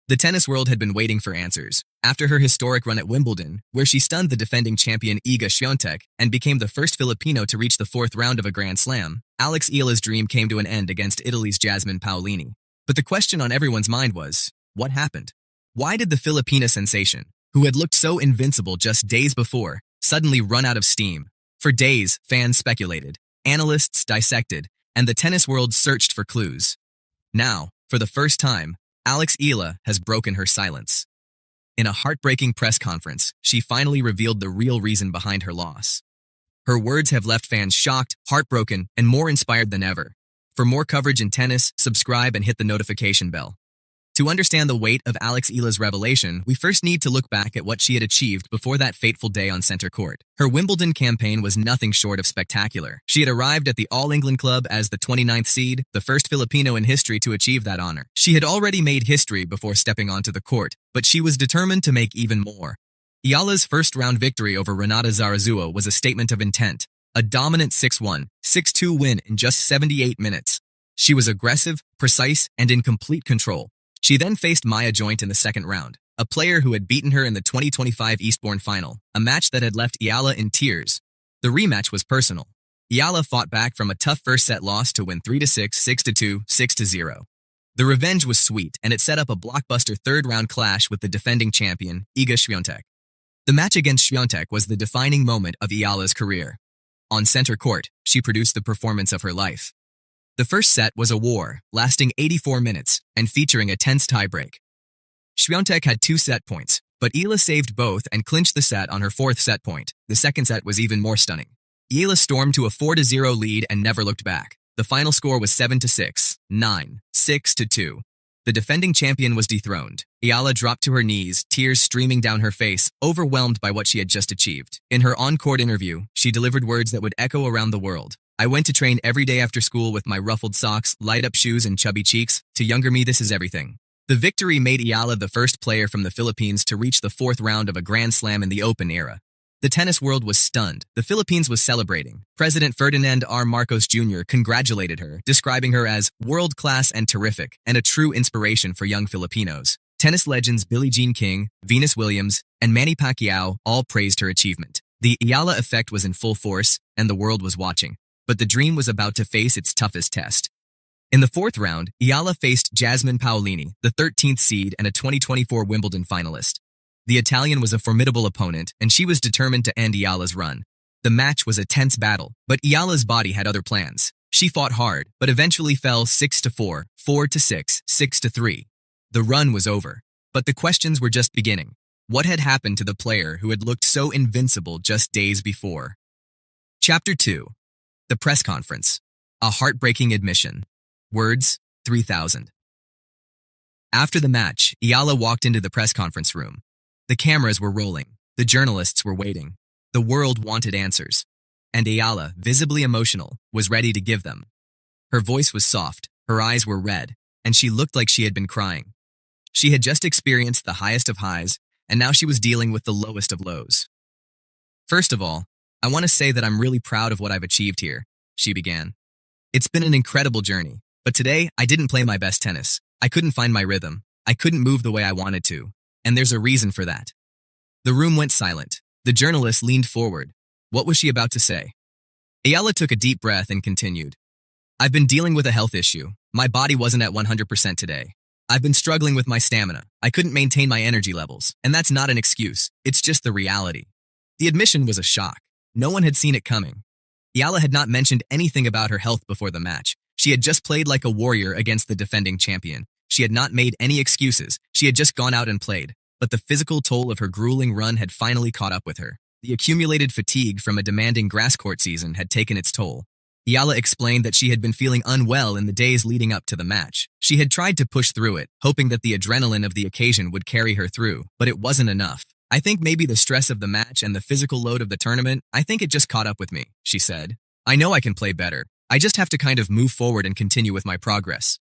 The tennis world had been waiting for answers. After her historic run at Wimbledon, where she stunned the defending champion Iga Swiatek and became the first Filipino to reach the fourth round of a Grand Slam, Eala's dream came to an end against Italy's Jasmine Paolini. But the question on everyone's mind was, what happened? Why did the Filipina sensation, who had looked so invincible just days before, suddenly run out of steam? For days, fans speculated, analysts dissected, and the tennis world searched for clues. Now, for the first time, Eala has broken her silence. In a heartbreaking press conference, she finally revealed the real reason behind her loss. Her words have left fans shocked, heartbroken, and more inspired than ever. For more coverage in tennis, subscribe and hit the notification bell. To understand the weight of Eala's revelation, we first need to look back at what she had achieved before that fateful day on center court. Her Wimbledon campaign was nothing short of spectacular. She had arrived at the All-England club as the 29th seed, the first Filipino in history to achieve that honor. She had already made history before stepping onto the court, but she was determined to make even more. Eala's first-round victory over Renata Zarazua was a statement of intent, a dominant 6-1, 6-2 win in just 78 minutes. She was aggressive, precise, and in complete control. She then faced Maya Joint in the second round, a player who had beaten her in the 2025 Eastbourne final, a match that had left Eala in tears. The rematch was personal. Eala fought back from a tough first-set loss to win 3-6, 6-2, 6-0. The revenge was sweet, and it set up a blockbuster third-round clash with the defending champion, Iga Swiatek. The match against Swiatek was the defining moment of Eala's career. On center court, she produced the performance of her life. The first set was a war, lasting 84 minutes and featuring a tense tiebreak. Swiatek had 2 set points, but Eala saved both and clinched the set on her 4th set point. The second set was even more stunning. Eala stormed to a 4-0 lead and never looked back. The final score was 7-6, 9, 6-2. The defending champion was dethroned. Eala dropped to her knees, tears streaming down her face, overwhelmed by what she had just achieved. In her on-court interview, she delivered words that would echo around the world. I went to train every day after school with my ruffled socks, light-up shoes, and chubby cheeks. To younger me, this is everything. The victory made Eala the first player from the Philippines to reach the 4th round of a Grand Slam in the Open era. The tennis world was stunned. The Philippines was celebrating. President Ferdinand R. Marcos Jr. congratulated her, describing her as world-class and terrific, and a true inspiration for young Filipinos. Tennis legends Billie Jean King, Venus Williams, and Manny Pacquiao all praised her achievement. The Eala effect was in full force, and the world was watching. But the dream was about to face its toughest test. In the 4th round, Eala faced Jasmine Paolini, the 13th seed and a 2024 Wimbledon finalist. The Italian was a formidable opponent, and she was determined to end Eala's run. The match was a tense battle, but Eala's body had other plans. She fought hard, but eventually fell 6-4, 4-6, 6-3. The run was over, but the questions were just beginning. What had happened to the player who had looked so invincible just days before? Chapter 2. The press conference. A heartbreaking admission. Words, 3,000. After the match, Eala walked into the press conference room. The cameras were rolling. The journalists were waiting. The world wanted answers. And Eala, visibly emotional, was ready to give them. Her voice was soft, her eyes were red, and she looked like she had been crying. She had just experienced the highest of highs, and now she was dealing with the lowest of lows. First of all, I want to say that I'm really proud of what I've achieved here, she began. It's been an incredible journey, but today I didn't play my best tennis. I couldn't find my rhythm. I couldn't move the way I wanted to, and there's a reason for that. The room went silent. The journalist leaned forward. What was she about to say? Eala took a deep breath and continued. I've been dealing with a health issue. My body wasn't at 100% today. I've been struggling with my stamina. I couldn't maintain my energy levels, and that's not an excuse. It's just the reality. The admission was a shock. No one had seen it coming. Eala had not mentioned anything about her health before the match. She had just played like a warrior against the defending champion. She had not made any excuses. She had just gone out and played. But the physical toll of her grueling run had finally caught up with her. The accumulated fatigue from a demanding grass court season had taken its toll. Eala explained that she had been feeling unwell in the days leading up to the match. She had tried to push through it, hoping that the adrenaline of the occasion would carry her through, but it wasn't enough. I think maybe the stress of the match and the physical load of the tournament, I think it just caught up with me, she said. I know I can play better. I just have to kind of move forward and continue with my progress.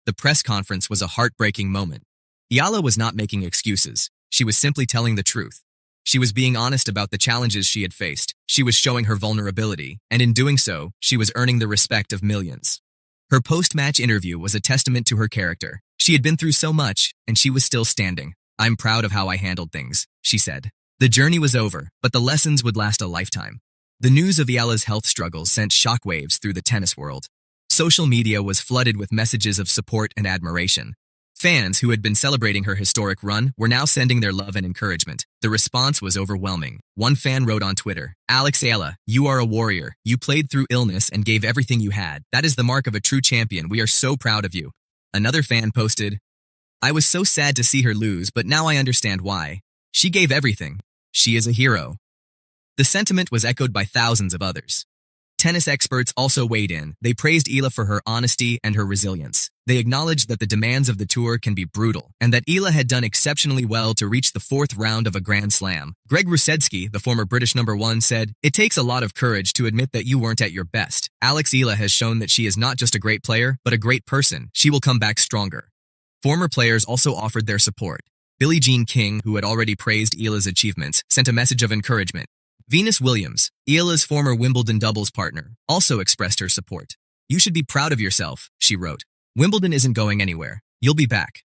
The press conference was a heartbreaking moment. Eala was not making excuses. She was simply telling the truth. She was being honest about the challenges she had faced. She was showing her vulnerability, and in doing so, she was earning the respect of millions. Her post-match interview was a testament to her character. She had been through so much, and she was still standing. "I'm proud of how I handled things," she said. The journey was over, but the lessons would last a lifetime. The news of Eala's health struggles sent shockwaves through the tennis world. Social media was flooded with messages of support and admiration. Fans who had been celebrating her historic run were now sending their love and encouragement. The response was overwhelming. One fan wrote on Twitter, "Alex Eala, you are a warrior. You played through illness and gave everything you had. That is the mark of a true champion. We are so proud of you." Another fan posted, "I was so sad to see her lose, but now I understand why. She gave everything. She is a hero." The sentiment was echoed by thousands of others. Tennis experts also weighed in. They praised Eala for her honesty and her resilience. They acknowledged that the demands of the tour can be brutal, and that Eala had done exceptionally well to reach the fourth round of a Grand Slam. Greg Rusedski, the former British #1, said, "It takes a lot of courage to admit that you weren't at your best. Alex Eala has shown that she is not just a great player, but a great person. She will come back stronger." Former players also offered their support. Billie Jean King, who had already praised Eala's achievements, sent a message of encouragement. Venus Williams, Eala's former Wimbledon doubles partner, also expressed her support. "You should be proud of yourself," she wrote. "Wimbledon isn't going anywhere. You'll be back."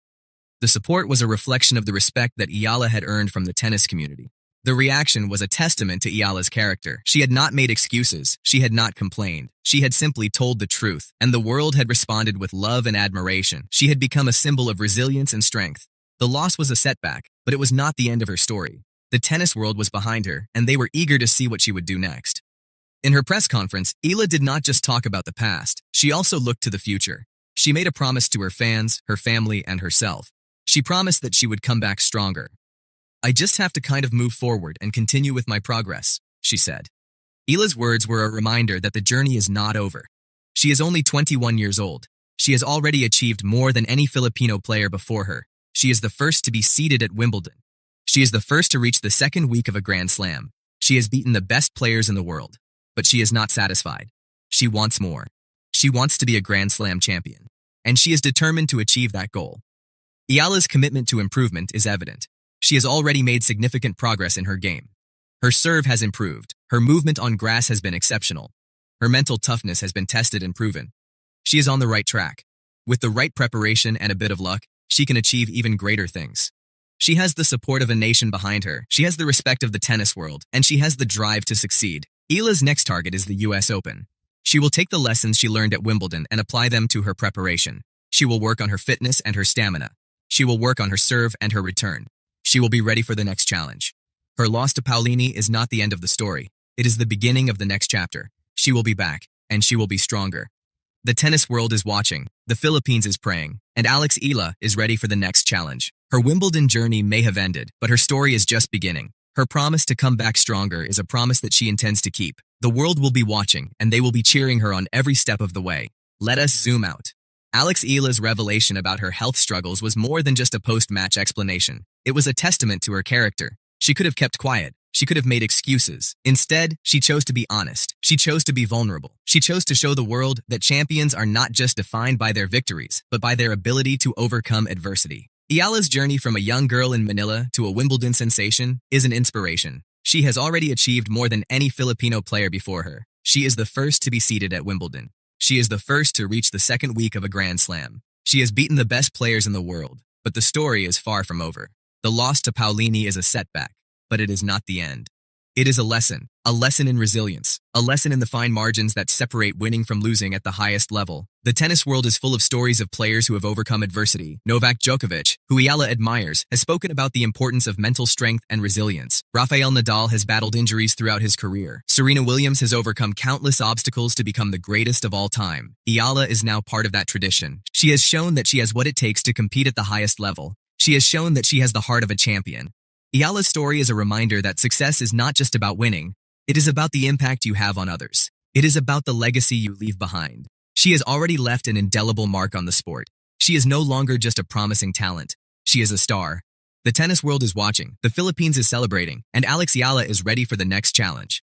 The support was a reflection of the respect that Eala had earned from the tennis community. The reaction was a testament to Eala's character. She had not made excuses. She had not complained. She had simply told the truth, and the world had responded with love and admiration. She had become a symbol of resilience and strength. The loss was a setback, but it was not the end of her story. The tennis world was behind her, and they were eager to see what she would do next. In her press conference, Eala did not just talk about the past. She also looked to the future. She made a promise to her fans, her family, and herself. She promised that she would come back stronger. "I just have to kind of move forward and continue with my progress," she said. Eala's words were a reminder that the journey is not over. She is only 21 years old. She has already achieved more than any Filipino player before her. She is the first to be seeded at Wimbledon. She is the first to reach the second week of a Grand Slam. She has beaten the best players in the world. But she is not satisfied. She wants more. She wants to be a Grand Slam champion. And she is determined to achieve that goal. Eala's commitment to improvement is evident. She has already made significant progress in her game. Her serve has improved. Her movement on grass has been exceptional. Her mental toughness has been tested and proven. She is on the right track. With the right preparation and a bit of luck, she can achieve even greater things. She has the support of a nation behind her, she has the respect of the tennis world, and she has the drive to succeed. Eala's next target is the US Open. She will take the lessons she learned at Wimbledon and apply them to her preparation. She will work on her fitness and her stamina. She will work on her serve and her return. She will be ready for the next challenge. Her loss to Paolini is not the end of the story. It is the beginning of the next chapter. She will be back, and she will be stronger. The tennis world is watching, the Philippines is praying, and Alex Eala is ready for the next challenge. Her Wimbledon journey may have ended, but her story is just beginning. Her promise to come back stronger is a promise that she intends to keep. The world will be watching, and they will be cheering her on every step of the way. Let us zoom out. Alex Eala's revelation about her health struggles was more than just a post-match explanation. It was a testament to her character. She could have kept quiet. She could have made excuses. Instead, she chose to be honest. She chose to be vulnerable. She chose to show the world that champions are not just defined by their victories, but by their ability to overcome adversity. Eala's journey from a young girl in Manila to a Wimbledon sensation is an inspiration. She has already achieved more than any Filipino player before her. She is the first to be seated at Wimbledon. She is the first to reach the second week of a Grand Slam. She has beaten the best players in the world, but the story is far from over. The loss to Paolini is a setback, but it is not the end. It is a lesson in resilience, a lesson in the fine margins that separate winning from losing at the highest level. The tennis world is full of stories of players who have overcome adversity. Novak Djokovic, who Eala admires, has spoken about the importance of mental strength and resilience. Rafael Nadal has battled injuries throughout his career. Serena Williams has overcome countless obstacles to become the greatest of all time. Eala is now part of that tradition. She has shown that she has what it takes to compete at the highest level. She has shown that she has the heart of a champion. Eala's story is a reminder that success is not just about winning. It is about the impact you have on others. It is about the legacy you leave behind. She has already left an indelible mark on the sport. She is no longer just a promising talent. She is a star. The tennis world is watching, the Philippines is celebrating, and Alex Eala is ready for the next challenge.